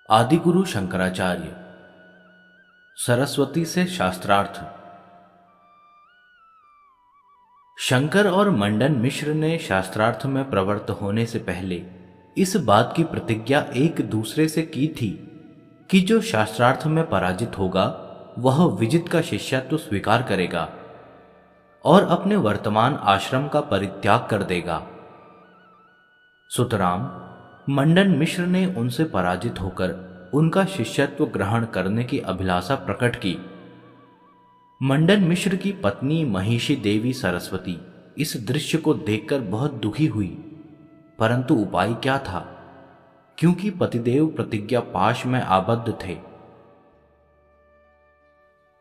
आदिगुरु शंकराचार्य। सरस्वती से शास्त्रार्थ। शंकर और मंडन मिश्र ने शास्त्रार्थ में प्रवृत्त होने से पहले इस बात की प्रतिज्ञा एक दूसरे से की थी कि जो शास्त्रार्थ में पराजित होगा वह विजित का शिष्यत्व स्वीकार करेगा और अपने वर्तमान आश्रम का परित्याग कर देगा। सुतराम मंडन मिश्र ने उनसे पराजित होकर उनका शिष्यत्व ग्रहण करने की अभिलाषा प्रकट की। मंडन मिश्र की पत्नी महिषी देवी सरस्वती इस दृश्य को देखकर बहुत दुखी हुई, परंतु उपाय क्या था, क्योंकि पतिदेव प्रतिज्ञा पाश में आबद्ध थे।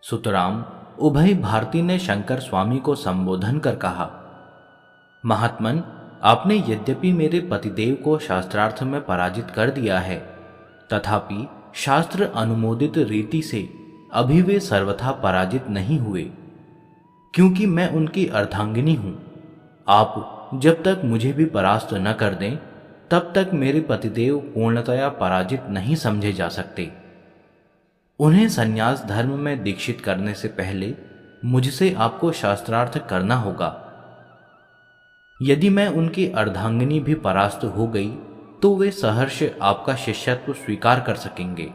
सुतराम उभय भारती ने शंकर स्वामी को संबोधन कर कहा, महात्मन, आपने यद्यपि मेरे पतिदेव को शास्त्रार्थ में पराजित कर दिया है, तथापि शास्त्र अनुमोदित रीति से अभी वे सर्वथा पराजित नहीं हुए, क्योंकि मैं उनकी अर्धांगिनी हूं। आप जब तक मुझे भी परास्त न कर दें, तब तक मेरे पतिदेव पूर्णतया पराजित नहीं समझे जा सकते। उन्हें संन्यास धर्म में दीक्षित करने से पहले मुझसे आपको शास्त्रार्थ करना होगा। यदि मैं उनकी अर्धांगिनी भी परास्त हो गई तो वे सहर्ष आपका शिष्यत्व स्वीकार कर सकेंगे,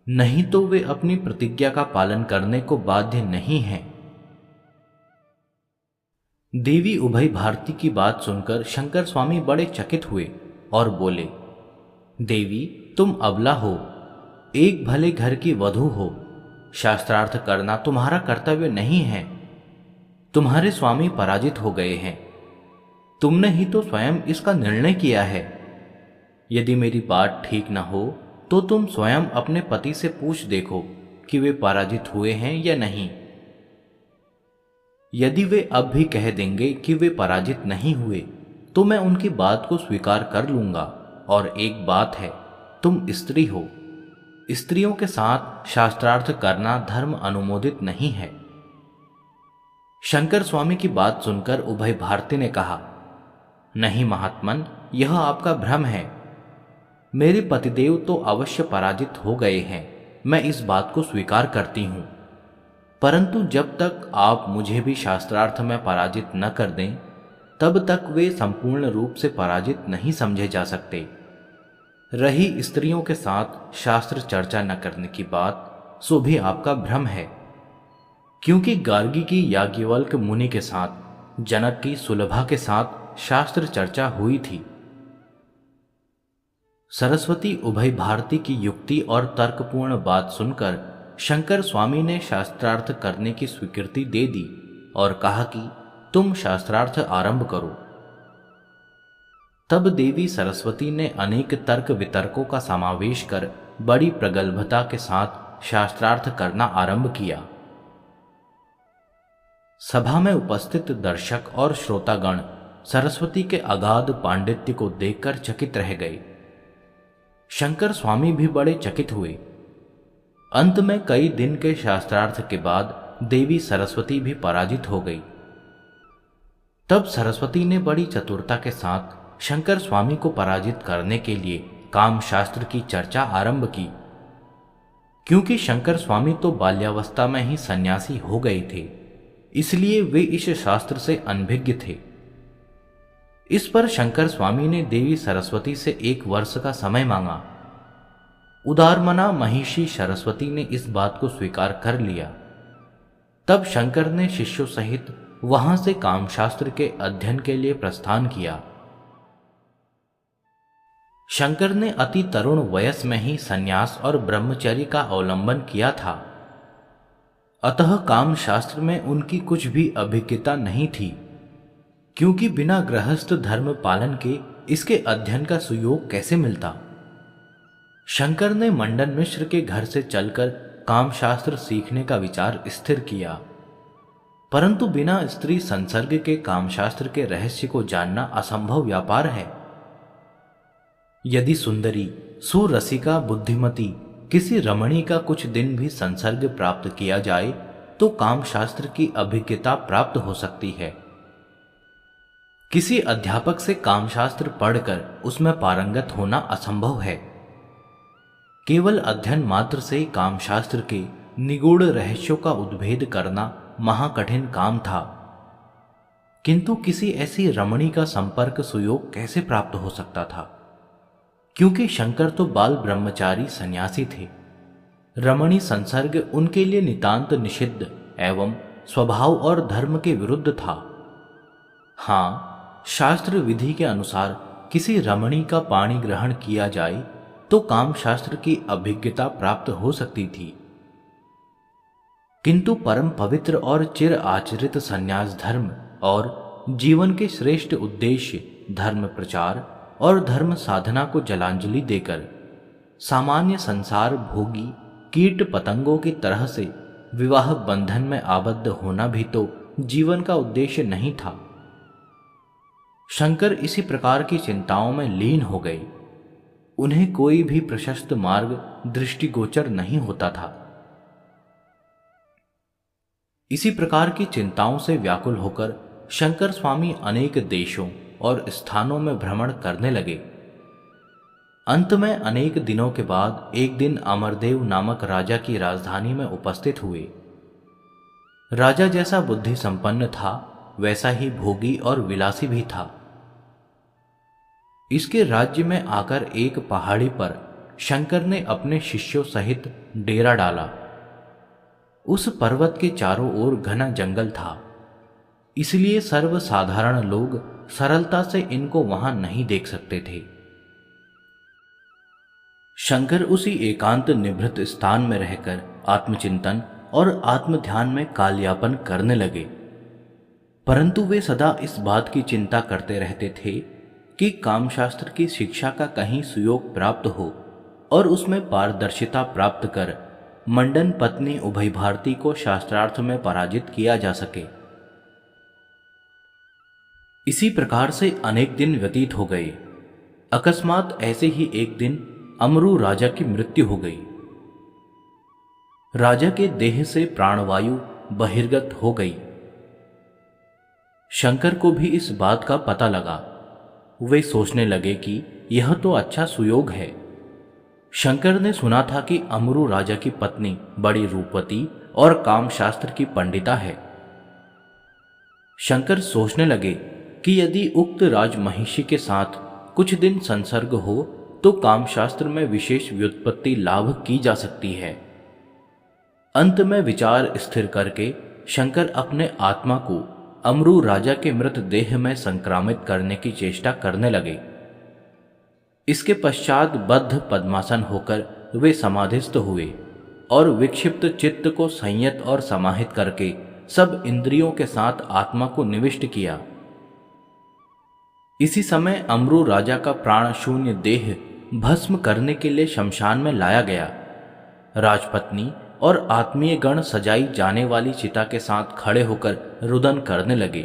नहीं तो वे अपनी प्रतिज्ञा का पालन करने को बाध्य नहीं हैं। देवी उभय भारती की बात सुनकर शंकर स्वामी बड़े चकित हुए और बोले, देवी, तुम अबला हो, एक भले घर की वधू हो, शास्त्रार्थ करना तुम्हारा कर्तव्य नहीं है। तुम्हारे स्वामी पराजित हो गए हैं, तुमने ही तो स्वयं इसका निर्णय किया है। यदि मेरी बात ठीक न हो तो तुम स्वयं अपने पति से पूछ देखो कि वे पराजित हुए हैं या नहीं। यदि वे अब भी कह देंगे कि वे पराजित नहीं हुए तो मैं उनकी बात को स्वीकार कर लूंगा। और एक बात है, तुम स्त्री हो, स्त्रियों के साथ शास्त्रार्थ करना धर्म अनुमोदित नहीं है। शंकर स्वामी की बात सुनकर उभय भारती ने कहा, नहीं महात्मन, यह आपका भ्रम है। मेरे पतिदेव तो अवश्य पराजित हो गए हैं, मैं इस बात को स्वीकार करती हूं, परंतु जब तक आप मुझे भी शास्त्रार्थ में पराजित न कर दें, तब तक वे संपूर्ण रूप से पराजित नहीं समझे जा सकते। रही स्त्रियों के साथ शास्त्र चर्चा न करने की बात, सो भी आपका भ्रम है, क्योंकि गार्गी की याज्ञवल्क्य मुनि के साथ, जनक की सुलभा के साथ शास्त्र चर्चा हुई थी। सरस्वती उभय भारती की युक्ति और तर्कपूर्ण बात सुनकर शंकर स्वामी ने शास्त्रार्थ करने की स्वीकृति दे दी और कहा कि तुम शास्त्रार्थ आरंभ करो। तब देवी सरस्वती ने अनेक तर्क वितर्कों का समावेश कर बड़ी प्रगल्भता के साथ शास्त्रार्थ करना आरंभ किया। सभा में उपस्थित दर्शक और श्रोतागण सरस्वती के अगाध पांडित्य को देखकर चकित रह गए। शंकर स्वामी भी बड़े चकित हुए। अंत में कई दिन के शास्त्रार्थ के बाद देवी सरस्वती भी पराजित हो गई। तब सरस्वती ने बड़ी चतुरता के साथ शंकर स्वामी को पराजित करने के लिए काम शास्त्र की चर्चा आरंभ की, क्योंकि शंकर स्वामी तो बाल्यावस्था में ही सन्यासी हो गए थे, इसलिए वे इस शास्त्र से अनभिज्ञ थे। इस पर शंकर स्वामी ने देवी सरस्वती से 1 वर्ष का समय मांगा। उदारमना महिषी सरस्वती ने इस बात को स्वीकार कर लिया। तब शंकर ने शिष्यों सहित वहां से कामशास्त्र के अध्ययन के लिए प्रस्थान किया। शंकर ने अति तरुण वयस में ही संन्यास और ब्रह्मचर्य का अवलंबन किया था, अतः कामशास्त्र में उनकी कुछ भी अभिज्ञता नहीं थी, क्योंकि बिना गृहस्थ धर्म पालन के इसके अध्ययन का सुयोग कैसे मिलता। शंकर ने मंडन मिश्र के घर से चलकर कामशास्त्र सीखने का विचार स्थिर किया, परंतु बिना स्त्री संसर्ग के कामशास्त्र के रहस्य को जानना असंभव व्यापार है। यदि सुंदरी, सुरसिका, बुद्धिमती किसी रमणी का कुछ दिन भी संसर्ग प्राप्त किया जाए तो कामशास्त्र की अभिज्ञता प्राप्त हो सकती है। किसी अध्यापक से कामशास्त्र पढ़कर उसमें पारंगत होना असंभव है। केवल अध्ययन मात्र से कामशास्त्र के निगूढ़ रहस्यों का उद्भेद करना महाकठिन काम था, किंतु किसी ऐसी रमणी का संपर्क सुयोग कैसे प्राप्त हो सकता था, क्योंकि शंकर तो बाल ब्रह्मचारी सन्यासी थे। रमणी संसर्ग उनके लिए नितांत निषिद्ध एवं स्वभाव और धर्म के विरुद्ध था। हाँ, शास्त्र विधि के अनुसार किसी रमणी का पाणी ग्रहण किया जाए तो काम शास्त्र की अभिज्ञता प्राप्त हो सकती थी, किंतु परम पवित्र और चिर आचरित संन्यास धर्म और जीवन के श्रेष्ठ उद्देश्य धर्म प्रचार और धर्म साधना को जलांजलि देकर सामान्य संसार भोगी कीट पतंगों की तरह से विवाह बंधन में आबद्ध होना भी तो जीवन का उद्देश्य नहीं था। शंकर इसी प्रकार की चिंताओं में लीन हो गए। उन्हें कोई भी प्रशस्त मार्ग दृष्टिगोचर नहीं होता था। इसी प्रकार की चिंताओं से व्याकुल होकर शंकर स्वामी अनेक देशों और स्थानों में भ्रमण करने लगे। अंत में अनेक दिनों के बाद एक दिन अमरदेव नामक राजा की राजधानी में उपस्थित हुए। राजा जैसा बुद्धि संपन्न था, वैसा ही भोगी और विलासी भी था। इसके राज्य में आकर एक पहाड़ी पर शंकर ने अपने शिष्यों सहित डेरा डाला। उस पर्वत के चारों ओर घना जंगल था, इसलिए सर्वसाधारण लोग सरलता से इनको वहां नहीं देख सकते थे। शंकर उसी एकांत निभृत स्थान में रहकर आत्मचिंतन और आत्मध्यान में कालयापन करने लगे, परंतु वे सदा इस बात की चिंता करते रहते थे कि कामशास्त्र की शिक्षा का कहीं सुयोग प्राप्त हो और उसमें पारदर्शिता प्राप्त कर मंडन पत्नी उभय भारती को शास्त्रार्थ में पराजित किया जा सके। इसी प्रकार से अनेक दिन व्यतीत हो गए। अकस्मात ऐसे ही एक दिन अमरू राजा की मृत्यु हो गई। राजा के देह से प्राणवायु बहिर्गत हो गई। शंकर को भी इस बात का पता लगा। वे सोचने लगे कि यह तो अच्छा सुयोग है। शंकर ने सुना था कि अमरू राजा की पत्नी बड़ी रूपवती और कामशास्त्र की पंडिता है। शंकर सोचने लगे कि यदि उक्त राजमहिषी के साथ कुछ दिन संसर्ग हो तो कामशास्त्र में विशेष व्युत्पत्ति लाभ की जा सकती है। अंत में विचार स्थिर करके शंकर अपने आत्मा को अमरू राजा के मृत देह में संक्रामित करने की चेष्टा करने लगे। इसके पश्चात बद्ध पद्मासन होकर वे समाधिस्थ हुए और विक्षिप्त चित्त को संयत और समाहित करके सब इंद्रियों के साथ आत्मा को निविष्ट किया। इसी समय अमरू राजा का प्राण शून्य देह भस्म करने के लिए शमशान में लाया गया। राजपत्नी और आत्मीय गण सजाई जाने वाली चिता के साथ खड़े होकर रुदन करने लगे।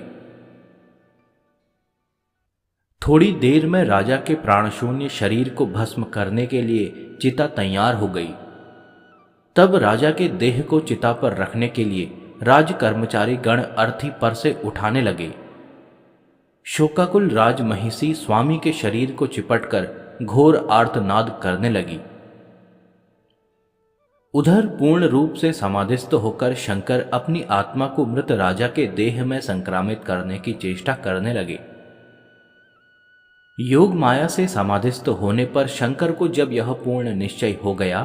थोड़ी देर में राजा के प्राणशून्य शरीर को भस्म करने के लिए चिता तैयार हो गई। तब राजा के देह को चिता पर रखने के लिए राज कर्मचारी गण अर्थी पर से उठाने लगे। शोकाकुल राजमहिषी स्वामी के शरीर को चिपटकर घोर आर्तनाद करने लगी। उधर पूर्ण रूप से समाधिस्थ होकर शंकर अपनी आत्मा को मृत राजा के देह में संक्रामित करने की चेष्टा करने लगे। योग माया से समाधिस्थ होने पर शंकर को जब यह पूर्ण निश्चय हो गया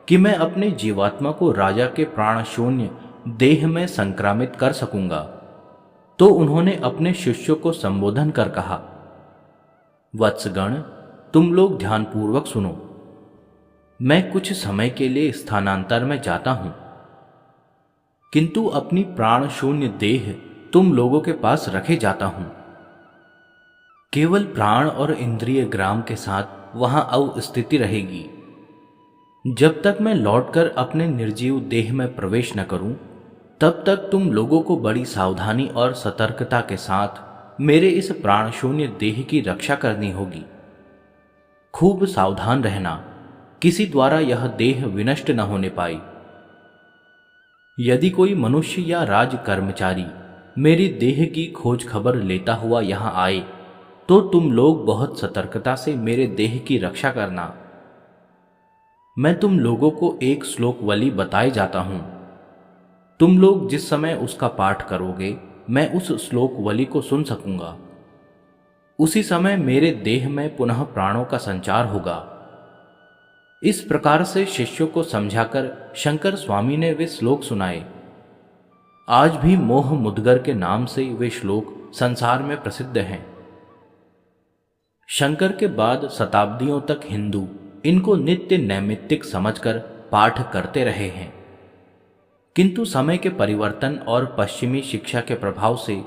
कि मैं अपने जीवात्मा को राजा के प्राण शून्य देह में संक्रामित कर सकूंगा, तो उन्होंने अपने शिष्यों को संबोधन कर कहा, वत्सगण, तुम लोग ध्यानपूर्वक सुनो। मैं कुछ समय के लिए स्थानांतर में जाता हूं, किंतु अपनी प्राण शून्य देह तुम लोगों के पास रखे जाता हूं। केवल प्राण और इंद्रिय ग्राम के साथ वहां अवस्थिति रहेगी। जब तक मैं लौटकर अपने निर्जीव देह में प्रवेश न करूं, तब तक तुम लोगों को बड़ी सावधानी और सतर्कता के साथ मेरे इस प्राण शून्य देह की रक्षा करनी होगी। खूब सावधान रहना, किसी द्वारा यह देह विनष्ट न होने पाए। यदि कोई मनुष्य या राज कर्मचारी मेरी देह की खोज खबर लेता हुआ यहां आए, तो तुम लोग बहुत सतर्कता से मेरे देह की रक्षा करना। मैं तुम लोगों को एक श्लोकवली बताए जाता हूं। तुम लोग जिस समय उसका पाठ करोगे, मैं उस श्लोकवली को सुन सकूंगा। उसी समय मेरे देह में पुनः प्राणों का संचार होगा। इस प्रकार से शिष्यों को समझाकर शंकर स्वामी ने वे श्लोक सुनाए। आज भी मोह मुद्गर के नाम से वे श्लोक संसार में प्रसिद्ध हैं। शंकर के बाद शताब्दियों तक हिंदू इनको नित्य नैमित्तिक समझकर पाठ करते रहे हैं, किंतु समय के परिवर्तन और पश्चिमी शिक्षा के प्रभाव से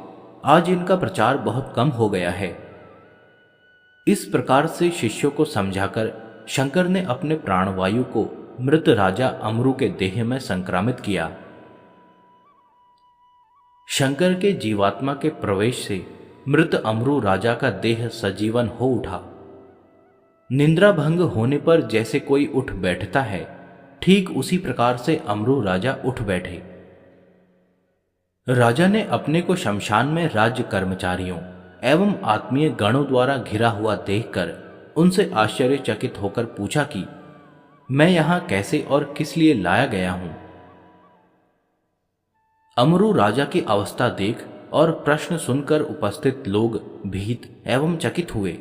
आज इनका प्रचार बहुत कम हो गया है। इस प्रकार से शिष्यों को समझाकर शंकर ने अपने प्राणवायु को मृत राजा अमरु के देह में संक्रामित किया। शंकर के जीवात्मा के प्रवेश से मृत अमरु राजा का देह सजीवन हो उठा। निद्रा भंग होने पर जैसे कोई उठ बैठता है, ठीक उसी प्रकार से अमरु राजा उठ बैठे। राजा ने अपने को शमशान में राज्य कर्मचारियों एवं आत्मीय गणों द्वारा घिरा हुआ देखकर उनसे आश्चर्यचकित होकर पूछा कि मैं यहां कैसे और किस लिए लाया गया हूं। अमरु राजा की अवस्था देख और प्रश्न सुनकर उपस्थित लोग भीत एवं चकित हुए।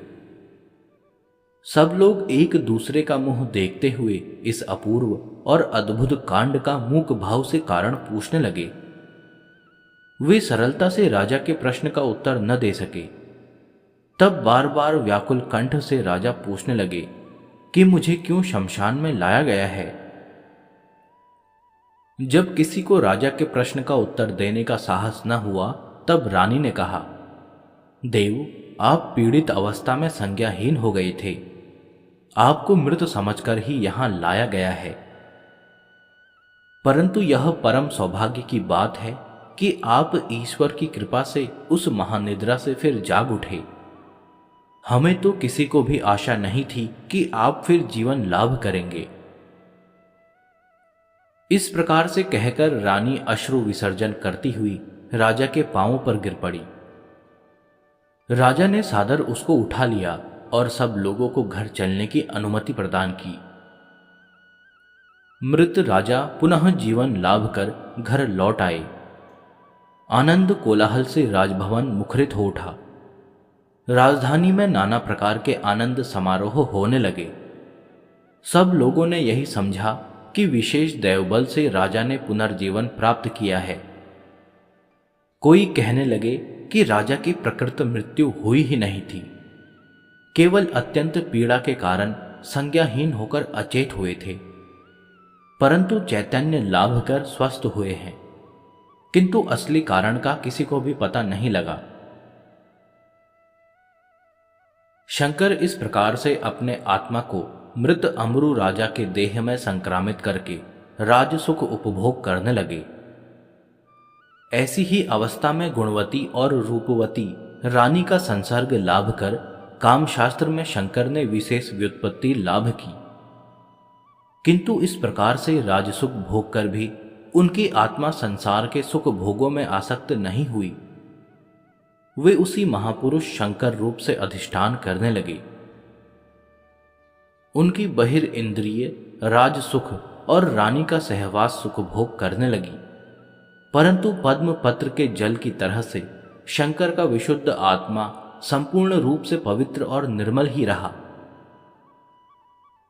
सब लोग एक दूसरे का मुंह देखते हुए इस अपूर्व और अद्भुत कांड का मूक भाव से कारण पूछने लगे। वे सरलता से राजा के प्रश्न का उत्तर न दे सके। तब बार बार व्याकुल कंठ से राजा पूछने लगे कि मुझे क्यों शमशान में लाया गया है। जब किसी को राजा के प्रश्न का उत्तर देने का साहस न हुआ, तब रानी ने कहा, देव, आप पीड़ित अवस्था में संज्ञाहीन हो गए थे। आपको मृत समझकर ही यहां लाया गया है। परंतु यह परम सौभाग्य की बात है कि आप ईश्वर की कृपा से उस महानिद्रा से फिर जाग उठे। हमें तो किसी को भी आशा नहीं थी कि आप फिर जीवन लाभ करेंगे। इस प्रकार से कहकर रानी अश्रु विसर्जन करती हुई राजा के पांवों पर गिर पड़ी। राजा ने सादर उसको उठा लिया और सब लोगों को घर चलने की अनुमति प्रदान की। मृत राजा पुनः जीवन लाभ कर घर लौट आए। आनंद कोलाहल से राजभवन मुखरित हो उठा। राजधानी में नाना प्रकार के आनंद समारोह होने लगे। सब लोगों ने यही समझा कि विशेष दैवबल से राजा ने पुनर्जीवन प्राप्त किया है। कोई कहने लगे कि राजा की प्रकृत मृत्यु हुई ही नहीं थी, केवल अत्यंत पीड़ा के कारण संज्ञाहीन होकर अचेत हुए थे, परंतु चैतन्य लाभ कर स्वस्थ हुए हैं, किंतु असली कारण का किसी को भी पता नहीं लगा। शंकर इस प्रकार से अपने आत्मा को मृत अमरु राजा के देह में संक्रामित करके राज सुख उपभोग करने लगे। ऐसी ही अवस्था में गुणवती और रूपवती रानी का संसर्ग लाभ कर कामशास्त्र में शंकर ने विशेष व्युत्पत्ति लाभ की, किंतु इस प्रकार से राजसुख भोग कर भी उनकी आत्मा संसार के सुख भोगों में आसक्त नहीं हुई। वे उसी महापुरुष शंकर रूप से अधिष्ठान करने लगे। उनकी बहिर इंद्रिय राज सुख और रानी का सहवास सुख भोग करने लगी, परंतु पद्म पत्र के जल की तरह से शंकर का विशुद्ध आत्मा संपूर्ण रूप से पवित्र और निर्मल ही रहा,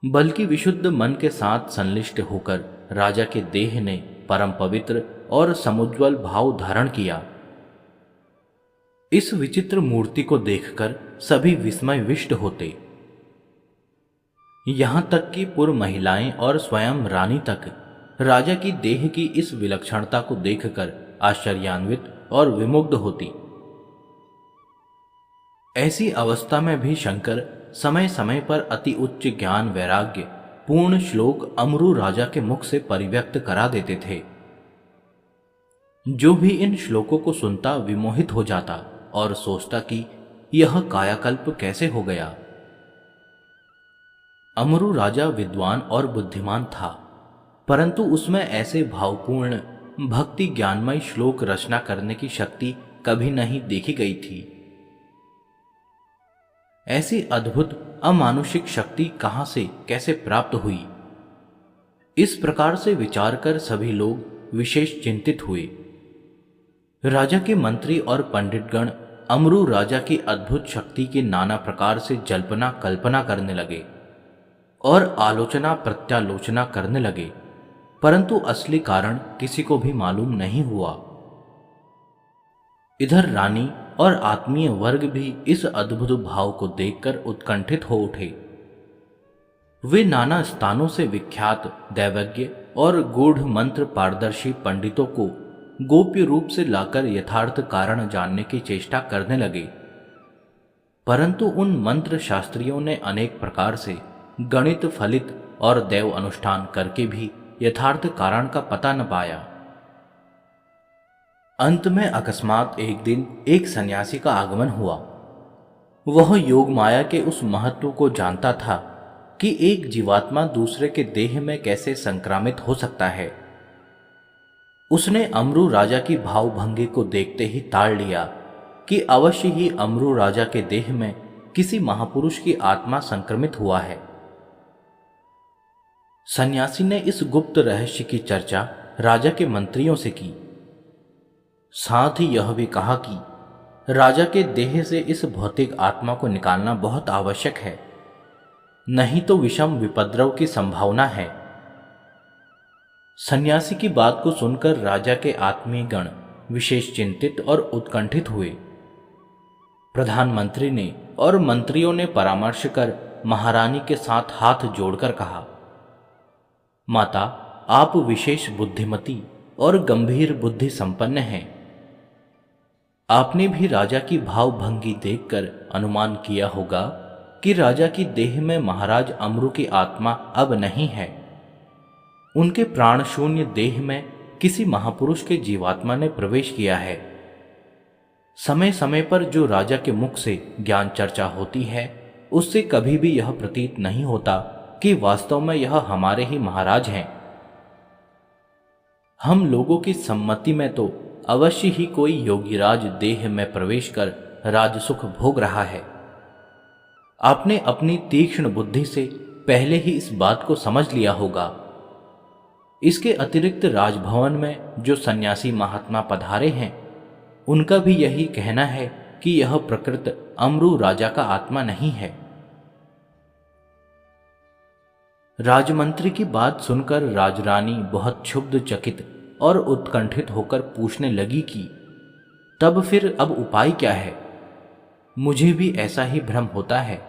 बल्कि विशुद्ध मन के साथ संलिष्ट होकर राजा के देह ने परम पवित्र और समुज्वल भाव धारण किया। इस विचित्र मूर्ति को देखकर सभी विस्मयविष्ट होते। यहां तक कि पूर्व महिलाएं और स्वयं रानी तक राजा की देह की इस विलक्षणता को देखकर आश्चर्यान्वित और विमुग्ध होती। ऐसी अवस्था में भी शंकर समय समय पर अति उच्च ज्ञान वैराग्य पूर्ण श्लोक अमरु राजा के मुख से परिव्यक्त करा देते थे। जो भी इन श्लोकों को सुनता विमोहित हो जाता और सोचता कि यह कायाकल्प कैसे हो गया। अमरु राजा विद्वान और बुद्धिमान था, परंतु उसमें ऐसे भावपूर्ण भक्ति ज्ञानमय श्लोक रचना करने की शक्ति कभी नहीं देखी गई थी। ऐसी अद्भुत अमानुषिक शक्ति कहां से कैसे प्राप्त हुई, इस प्रकार से विचार कर सभी लोग विशेष चिंतित हुए। राजा के मंत्री और पंडितगण अमरू राजा की अद्भुत शक्ति की नाना प्रकार से जल्पना कल्पना करने लगे और आलोचना प्रत्यालोचना करने लगे, परंतु असली कारण किसी को भी मालूम नहीं हुआ। इधर रानी और आत्मीय वर्ग भी इस अद्भुत भाव को देखकर उत्कंठित हो उठे। वे नाना स्थानों से विख्यात दैवज्ञ और गूढ़ मंत्र पारदर्शी पंडितों को गोप्य रूप से लाकर यथार्थ कारण जानने की चेष्टा करने लगे, परंतु उन मंत्र शास्त्रियों ने अनेक प्रकार से गणित फलित और देव अनुष्ठान करके भी यथार्थ कारण का पता न पाया। अंत में अकस्मात एक दिन एक सन्यासी का आगमन हुआ। वह योग माया के उस महत्व को जानता था कि एक जीवात्मा दूसरे के देह में कैसे संक्रामित हो सकता है। उसने अमरू राजा की भावभंगी को देखते ही ताड़ लिया कि अवश्य ही अमरू राजा के देह में किसी महापुरुष की आत्मा संक्रमित हुआ है। सन्यासी ने इस गुप्त रहस्य की चर्चा राजा के मंत्रियों से की। साथ ही यह भी कहा कि राजा के देह से इस भौतिक आत्मा को निकालना बहुत आवश्यक है, नहीं तो विषम विपद्रव की संभावना है। सन्यासी की बात को सुनकर राजा के आत्मीय गण विशेष चिंतित और उत्कंठित हुए। प्रधानमंत्री ने और मंत्रियों ने परामर्श कर महारानी के साथ हाथ जोड़कर कहा, माता, आप विशेष बुद्धिमती और गंभीर बुद्धि संपन्न हैं। आपने भी राजा की भावभंगी देखकर अनुमान किया होगा कि राजा की देह में महाराज अमरू की आत्मा अब नहीं है। उनके प्राण शून्य देह में किसी महापुरुष के जीवात्मा ने प्रवेश किया है। समय समय पर जो राजा के मुख से ज्ञान चर्चा होती है, उससे कभी भी यह प्रतीत नहीं होता कि वास्तव में यह हमारे ही महाराज हैं। हम लोगों की सम्मति में तो अवश्य ही कोई योगीराज देह में प्रवेश कर राजसुख भोग रहा है। आपने अपनी तीक्ष्ण बुद्धि से पहले ही इस बात को समझ लिया होगा। इसके अतिरिक्त राजभवन में जो सन्यासी महात्मा पधारे हैं, उनका भी यही कहना है कि यह प्रकृत अमरू राजा का आत्मा नहीं है। राजमंत्री की बात सुनकर राजरानी बहुत क्षुब्ध चकित और उत्कंठित होकर पूछने लगी कि तब फिर अब उपाय क्या है? मुझे भी ऐसा ही भ्रम होता है।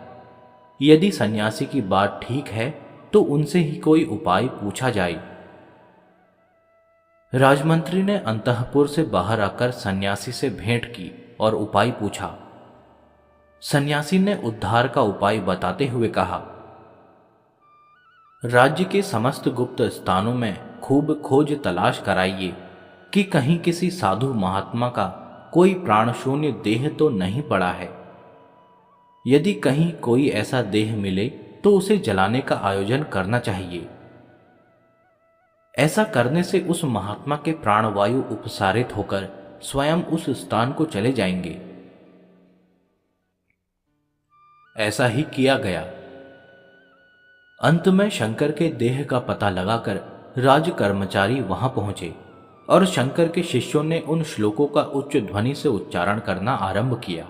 यदि सन्यासी की बात ठीक है तो उनसे ही कोई उपाय पूछा जाए। राजमंत्री ने अंतःपुर से बाहर आकर सन्यासी से भेंट की और उपाय पूछा। सन्यासी ने उद्धार का उपाय बताते हुए कहा, राज्य के समस्त गुप्त स्थानों में खूब खोज तलाश कराइए कि कहीं किसी साधु महात्मा का कोई प्राण शून्य देह तो नहीं पड़ा है। यदि कहीं कोई ऐसा देह मिले तो उसे जलाने का आयोजन करना चाहिए। ऐसा करने से उस महात्मा के प्राणवायु उपसारित होकर स्वयं उस स्थान को चले जाएंगे। ऐसा ही किया गया। अंत में शंकर के देह का पता लगाकर राज कर्मचारी वहां पहुंचे और शंकर के शिष्यों ने उन श्लोकों का उच्च ध्वनि से उच्चारण करना आरंभ किया।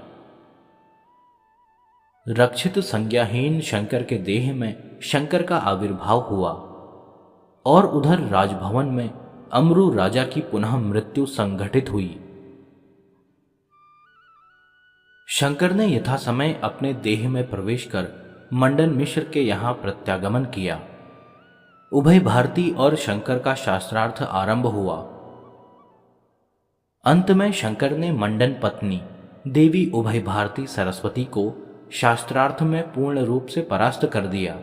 रक्षित संज्ञाहीन शंकर के देह में शंकर का आविर्भाव हुआ और उधर राजभवन में अमरू राजा की पुनः मृत्यु संघटित हुई। शंकर ने यथासमय अपने देह में प्रवेश कर मंडन मिश्र के यहां प्रत्यागमन किया। उभय भारती और शंकर का शास्त्रार्थ आरंभ हुआ। अंत में शंकर ने मंडन पत्नी देवी उभय भारती सरस्वती को शास्त्रार्थ में पूर्ण रूप से परास्त कर दिया।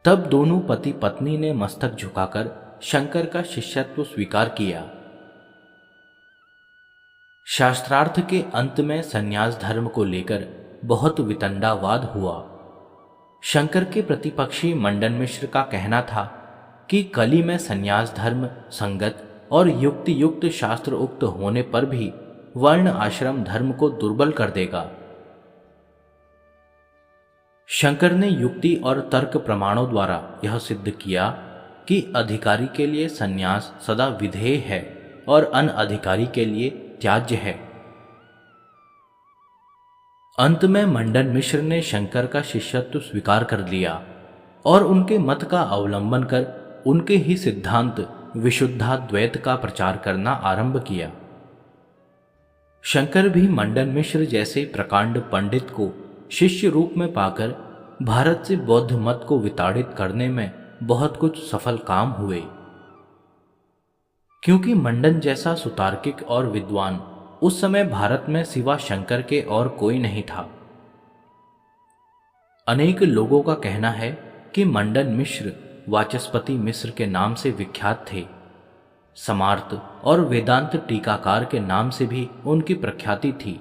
तब दोनों पति पत्नी ने मस्तक झुकाकर शंकर का शिष्यत्व स्वीकार किया। शास्त्रार्थ के अंत में संन्यास धर्म को लेकर बहुत वितंडावाद हुआ। शंकर के प्रतिपक्षी मंडन मिश्र का कहना था कि कली में संन्यास धर्म संगत और युक्ति युक्त शास्त्र उक्त होने पर भी वर्ण आश्रम धर्म को दुर्बल कर देगा। शंकर ने युक्ति और तर्क प्रमाणों द्वारा यह सिद्ध किया कि अधिकारी के लिए संन्यास सदा विधेय है और अनअधिकारी के लिए त्याज्य है। अंत में मंडन मिश्र ने शंकर का शिष्यत्व स्वीकार कर लिया और उनके मत का अवलंबन कर उनके ही सिद्धांत विशुद्धाद्वैत का प्रचार करना आरंभ किया। शंकर भी मंडन मिश्र जैसे प्रकांड पंडित को शिष्य रूप में पाकर भारत से बौद्ध मत को विताड़ित करने में बहुत कुछ सफल काम हुए, क्योंकि मंडन जैसा सुतार्किक और विद्वान उस समय भारत में सिवा शंकर के और कोई नहीं था। अनेक लोगों का कहना है कि मंडन मिश्र वाचस्पति मिश्र के नाम से विख्यात थे। समार्थ और वेदांत टीकाकार के नाम से भी उनकी प्रख्याति थी।